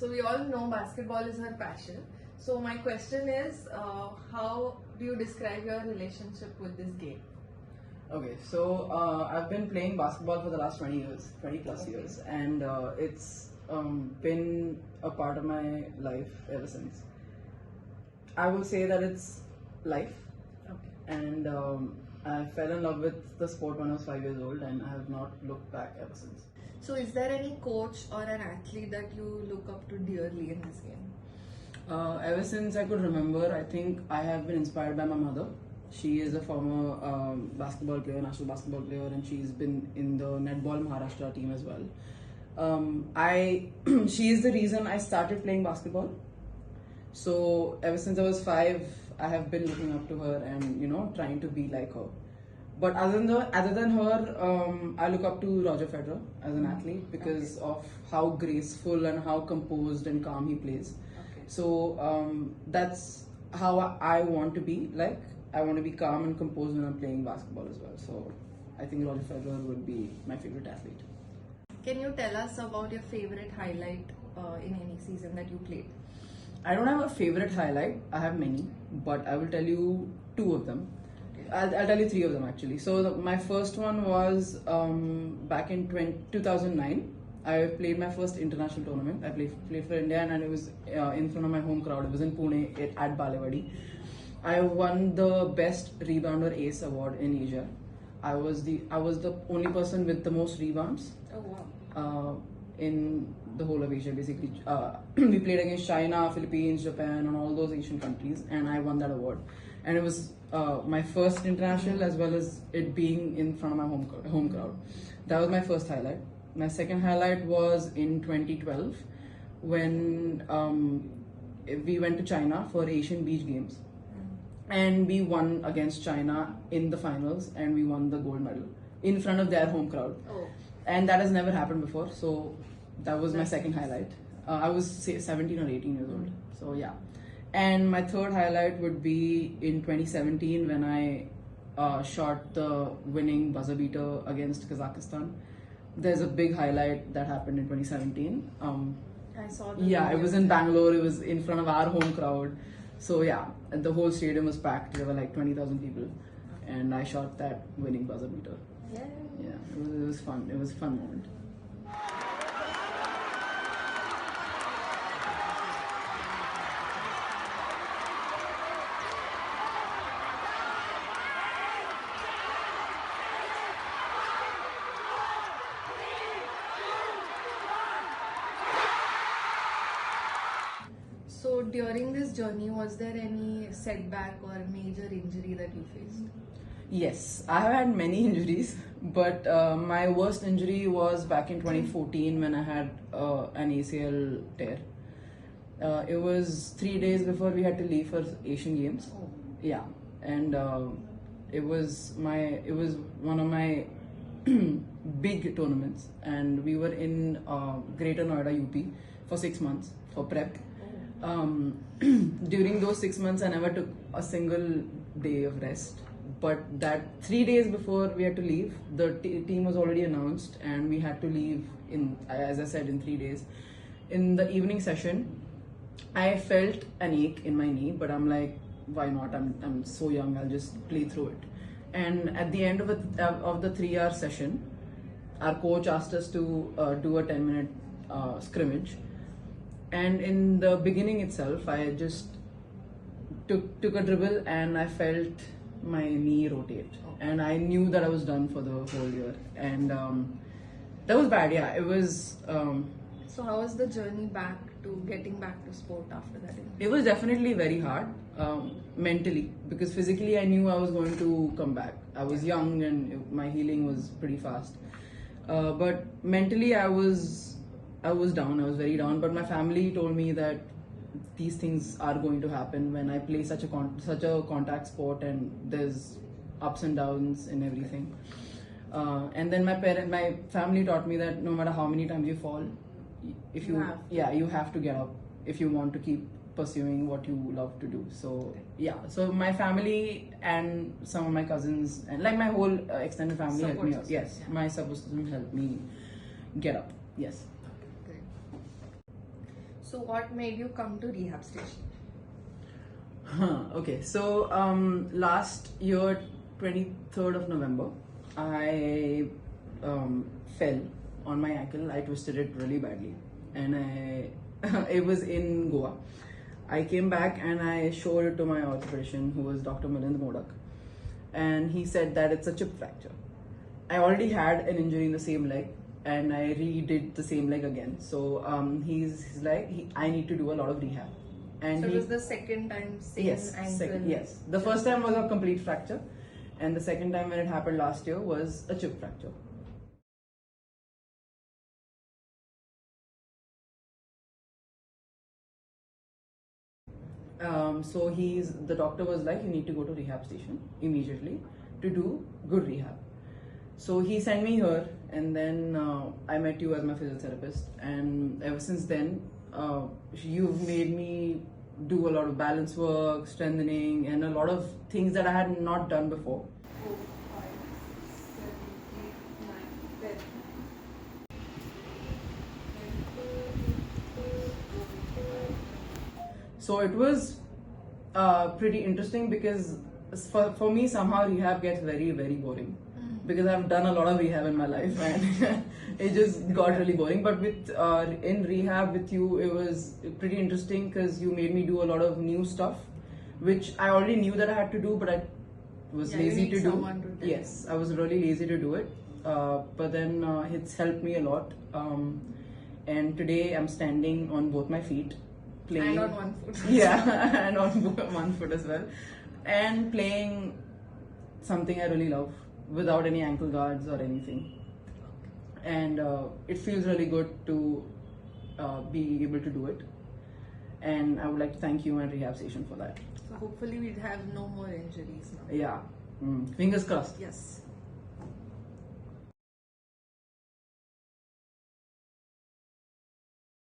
So we all know basketball is her passion. So my question is, how do you describe your relationship with this game? Okay, so I've been playing basketball for the last 20 years, 20 plus years, and it's been a part of my life ever since. I would say that it's life, Okay. and I fell in love with the sport when I was 5 years old, and I have not looked back ever since. So is there any coach or an athlete that you look up to dearly in this game? Ever since I could remember, I think I have been inspired by my mother. She is a former basketball player, national basketball player, and she's been in the Netball Maharashtra team as well. She is the reason I started playing basketball. So ever since I was 5, I have been looking up to her and trying to be like her. But other than her, I look up to Roger Federer as an athlete because of how graceful and how composed and calm he plays. Okay. So that's how I want to be. Like I want to be calm and composed when I'm playing basketball as well. So I think Roger Federer would be my favorite athlete. Can you tell us about your favorite highlight in any season that you played? I don't have a favorite highlight. I have many, but I will tell you 2 of them. I'll tell you 3 of them actually. So my first one was back in 2009. I played my first international tournament. I played for India, and it was in front of my home crowd. It was in Pune at Balewadi. I won the best rebounder ace award in Asia. I was the only person with the most rebounds. Oh wow. In the whole of Asia, basically. We played against China, Philippines, Japan, and all those Asian countries, and I won that award. And it was my first international, as well as it being in front of my home crowd. That was my first highlight. My second highlight was in 2012 when we went to China for Asian Beach Games, and we won against China in the finals, and we won the gold medal in front of their home crowd. Oh. And that has never happened before, so that was my second highlight. I was 17 or 18 years old, so yeah. And my third highlight would be in 2017 when I shot the winning buzzer beater against Kazakhstan. There's a big highlight that happened in 2017. I saw the Yeah, it video. was in Bangalore. It was in front of our home crowd. So yeah, and the whole stadium was packed. There were like 20,000 people, and I shot that winning buzzer beater. Yeah. Yeah, it was fun. It was a fun moment. So during this journey, was there any setback or major injury that you faced? Yes, I have had many injuries, but my worst injury was back in 2014 when I had an ACL tear. It was 3 days before we had to leave for Asian Games. Oh. Yeah, and it was one of my big tournaments, and we were in Greater Noida, UP, for 6 months for prep. During those 6 months, I never took a single day of rest. But that 3 days before we had to leave, the team was already announced, and we had to leave in, as I said, in 3 days. In the evening session, I felt an ache in my knee, but I'm like, why not? I'm so young. I'll just play through it. And at the end of the 3-hour session, our coach asked us to do a 10-minute scrimmage. And in the beginning itself, I just took a dribble, and I felt my knee rotate, and I knew that I was done for the whole year. And that was bad. Yeah, it was. So how was the journey back to getting back to sport after that injury? It was definitely very hard mentally, because physically I knew I was going to come back. I was young and my healing was pretty fast. But mentally I was down. I was very down. But my family told me that these things are going to happen when I play such a contact sport, and there's ups and downs in everything. And then my family taught me that no matter how many times you fall, you have to get up if you want to keep pursuing what you love to do. So yeah, so my family and some of my cousins and like my whole extended family helped me out. Yes, my support system helped me get up. Yes. Great. So what made you come to rehab station? Okay, so last year, 23rd of November, I fell on my ankle. I twisted it really badly, and it was in Goa. I came back and I showed it to my orthopedician, who was Dr. Milind Modak, and he said that it's a chip fracture. I already had an injury in the same leg, and I redid the same leg again. So he's like, I need to do a lot of rehab. And So it was the second time same ankle. Yes. The first time was a complete fracture, and the second time when it happened last year was a chip fracture. So the doctor was like, you need to go to rehab station immediately to do good rehab. So he sent me here, and then I met you as my physiotherapist, and ever since then, you've made me do a lot of balance work, strengthening, and a lot of things that I had not done before. 4, 5, 6, 7, 8, 9, 10. So it was pretty interesting because for me somehow rehab gets very, very boring, because I've done a lot of rehab in my life and it just got really boring. But with in rehab with you, it was pretty interesting because you made me do a lot of new stuff, which I already knew that I had to do, but I was Yeah, you lazy need to do. someone to tell you. Yes, I was really lazy to do it. But then it's helped me a lot. And today I'm standing on both my feet, playing. And on one foot. Yeah, and on one foot as well, and playing something I really love without any ankle guards or anything. And it feels really good to be able to do it. And I would like to thank you and Rehab Station for that. So hopefully we'd have no more injuries now. Yeah, fingers crossed. Yes.